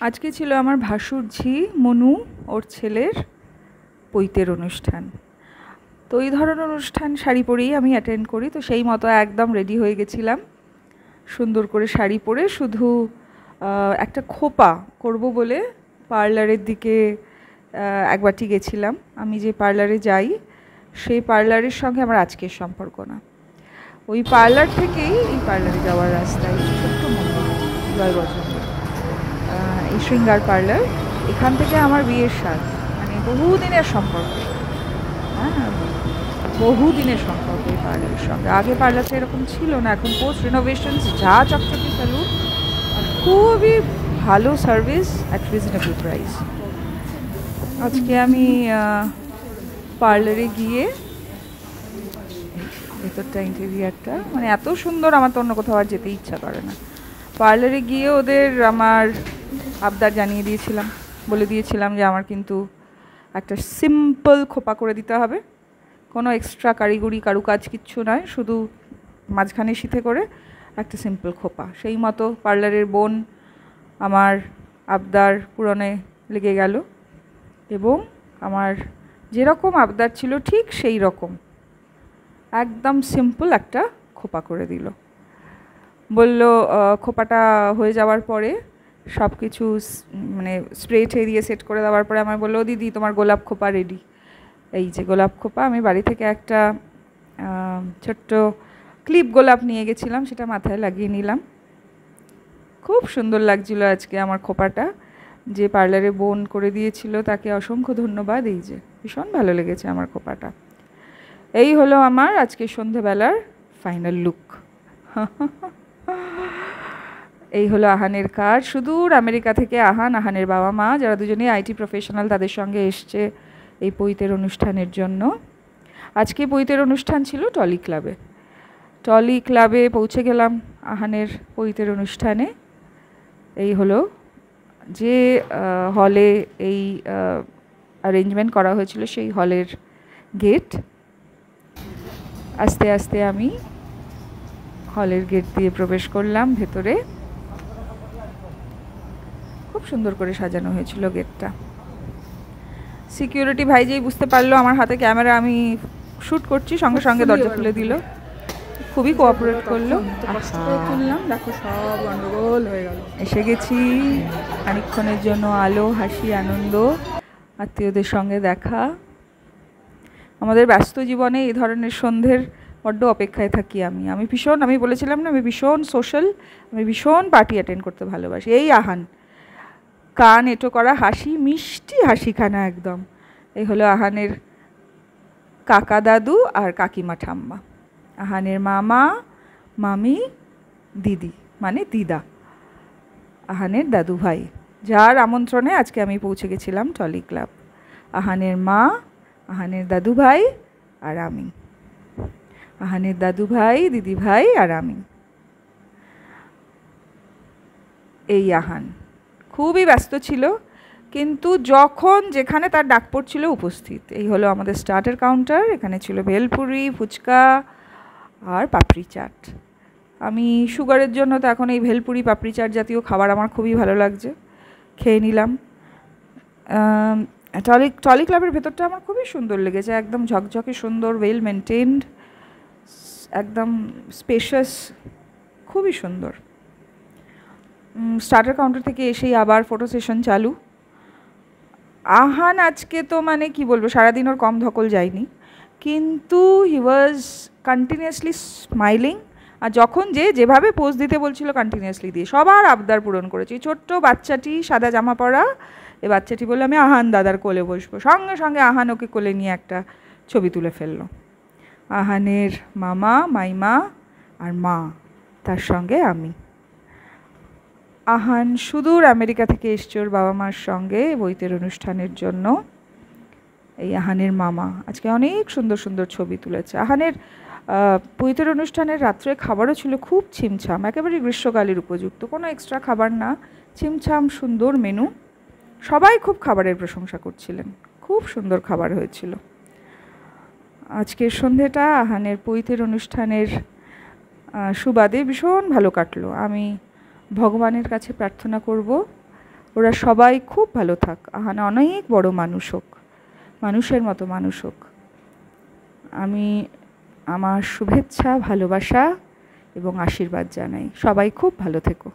আজকে ছিল আমার ভাসুরঝি মনু ওর ছেলের পৈতের অনুষ্ঠান। তো এই ধরনের অনুষ্ঠান শাড়ি পরেই আমি অ্যাটেন্ড করি, তো সেই মতো একদম রেডি হয়ে গেছিলাম সুন্দর করে শাড়ি পরে। শুধু একটা খোপা করব বলে পার্লারের দিকে একবারটি গেছিলাম। আমি যে পার্লারে যাই সেই পার্লারের সঙ্গে আমার আজকের সম্পর্ক না, ওই পার্লার থেকেই এই পার্লারে যাওয়ার রাস্তায় ছোট্ট মন্দির জয়বচন, এই শৃঙ্গার পার্লার, এখান থেকে আমার বিয়ের সাজ, মানে বহুদিনের সম্পর্ক। হ্যাঁ, বহুদিনের সম্পর্ক এই পার্লারের সঙ্গে। আগে পার্লারটা এরকম ছিল না, এখন পোস্ট রিনোভেশন যা চকচকে স্যালুন আর খুবই ভালো সার্ভিস অ্যাট রিজনেবল প্রাইস। আজকে আমি পার্লারে গিয়ে ভেতরটা ইন্টেরিয়ারটা মানে এত সুন্দর, আমার তো অন্য কোথাও আর যেতে ইচ্ছা করে না। পার্লারে গিয়ে ওদের আমার আবদার জানিয়ে দিয়েছিলাম, বলে দিয়েছিলাম যে আমার কিন্তু একটা সিম্পল খোপা করে দিতে হবে, কোনো এক্সট্রা কারিগরি কারুকাজ কিচ্ছু নয়, শুধু মাঝখানে সিথে করে একটা সিম্পল খোপা। সেই মতো পার্লারের বোন আমার আবদার পূরণে লেগে গেল এবং আমার যেরকম আবদার ছিল ঠিক সেই রকম একদম সিম্পল একটা খোপা করে দিল। বলল খোপাটা হয়ে যাওয়ার পরে সব কিছু মানে স্প্রে দিয়ে সেট করে দেওয়ার পরে আমায় বললো, দিদি তোমার গোলাপ খোপা রেডি। এই যে গোলাপ খোপা, আমি বাড়ি থেকে একটা ছোট্ট ক্লিপ গোলাপ নিয়ে গেছিলাম, সেটা মাথায় লাগিয়ে নিলাম। খুব সুন্দর লাগছিল আজকে আমার খোপাটা। যে পার্লারে বোন করে দিয়েছিল তাকে অসংখ্য ধন্যবাদ। এই যে ভীষণ ভালো লেগেছে আমার খোপাটা। এই হলো আমার আজকে সন্ধেবেলার ফাইনাল লুক। এই হলো আহানের কাজ। সুদূর আমেরিকা থেকে আহানের বাবা মা, যারা দুজনেই আইটি প্রফেশনাল, তাদের সঙ্গে এসছে এই পৈতের অনুষ্ঠানের জন্য। আজকে পৈতের অনুষ্ঠান ছিল টলি ক্লাবে। টলি ক্লাবে পৌঁছে গেলাম আহানের পৈতের অনুষ্ঠানে। এই হলো যে হলে এই অ্যারেঞ্জমেন্ট করা হয়েছিল সেই হলের গেট। আস্তে আস্তে আমি হলের গেট দিয়ে প্রবেশ করলাম ভেতরে। খুব সুন্দর করে সাজানো হয়েছিল গেটটা। সিকিউরিটি ভাই যেই বুঝতে পারলো আমার হাতে ক্যামেরা, আমি শ্যুট করছি, সঙ্গে সঙ্গে দরজা খুলে দিল। খুবই কোঅপারেট করলো। তুললাম, দেখো সব গন্ডগোল হয়ে গেল। এসে গেছি খানিকক্ষণের জন্য আলো, হাসি, আনন্দ, আত্মীয়দের সঙ্গে দেখা। আমাদের ব্যস্ত জীবনে এই ধরনের সন্ধ্যের বড্ড অপেক্ষায় থাকি আমি বলেছিলাম না, আমি ভীষণ সোশ্যাল, আমি ভীষণ পার্টি অ্যাটেন্ড করতে ভালোবাসি। এই আহান, কান এঁটো করা হাসি, মিষ্টি হাসিখানা একদম। এই হলো আহানের কাকা দাদু আর কাকিমা ঠাম্মা, আহানের মামা মামি দিদি মানে দিদা, আহানের দাদু ভাই, যার আমন্ত্রণে আজকে আমি পৌঁছে গেছিলাম টলি ক্লাব। আহানের মা, আহানের দাদু ভাই আর আমি, আহানের দাদু ভাই, দিদি ভাই আর আমি। এই আহান খুবই ব্যস্ত ছিল, কিন্তু যখন যেখানে তার ডাক পড়ছিল উপস্থিত। এই হলো আমাদের স্টার্টার কাউন্টার। এখানে ছিল ভেলপুরি, ফুচকা আর পাপড়ি চাট। আমি সুগারের জন্য তো এখন এই ভেলপুরি পাপড়ি চাট জাতীয় খাবার আমার খুবই ভালো লাগছে, খেয়ে নিলাম। টলি ক্লাবের ভেতরটা আমার খুবই সুন্দর লেগেছে, একদম ঝকঝকে সুন্দর, ওয়েল মেনটেনড, একদম স্পেশাস, খুবই সুন্দর। স্টার্টার কাউন্টার থেকে এসেই আবার ফটো সেশন চালু। আহান আজকে তো মানে কি বলবো, সারাদিন ওর কম ধকল যায়নি, কিন্তু হি ওয়াজ কন্টিনিউয়াসলি স্মাইলিং। আর যখন যেভাবে পোজ দিতে বলছিল কন্টিনিউয়াসলি দিয়ে সবার আবদার পূরণ করেছি। ছোট্ট বাচ্চাটি সাদা জামা পরা, এই বাচ্চাটি বললো আমি আহান দাদার কোলে বসবো, সঙ্গে সঙ্গে আহান ওকে কোলে নিয়ে একটা ছবি তুলে ফেললো। আহানের মামা, মাইমা আর মা, তার সঙ্গে আমি। আহান সুদূর আমেরিকা থেকে এসছে ওর বাবা মার সঙ্গে পৈতের অনুষ্ঠানের জন্য। এই আহানের মামা আজকে অনেক সুন্দর সুন্দর ছবি তুলেছে। আহানের পৈতের অনুষ্ঠানের রাত্রে খাবারও ছিল খুব ছিমছাম, একেবারে গ্রীষ্মকালের উপযুক্ত, কোনো এক্সট্রা খাবার না, ছিমছাম সুন্দর মেনু। সবাই খুব খাবারের প্রশংসা করছিলেন, খুব সুন্দর খাবার হয়েছিল। আজকের সন্ধেটা আহানের পৈতের অনুষ্ঠানের সুবাদে ভীষণ ভালো কাটলো। আমি ভগবানের কাছে প্রার্থনা করব ওরা সবাই খুব ভালো থাক, আহানা অনেক বড় মানুষ হোক, মানুষের মতো মানুষ হোক। আমি আমার শুভেচ্ছা, ভালোবাসা এবং আশীর্বাদ জানাই। সবাই খুব ভালো থেকো।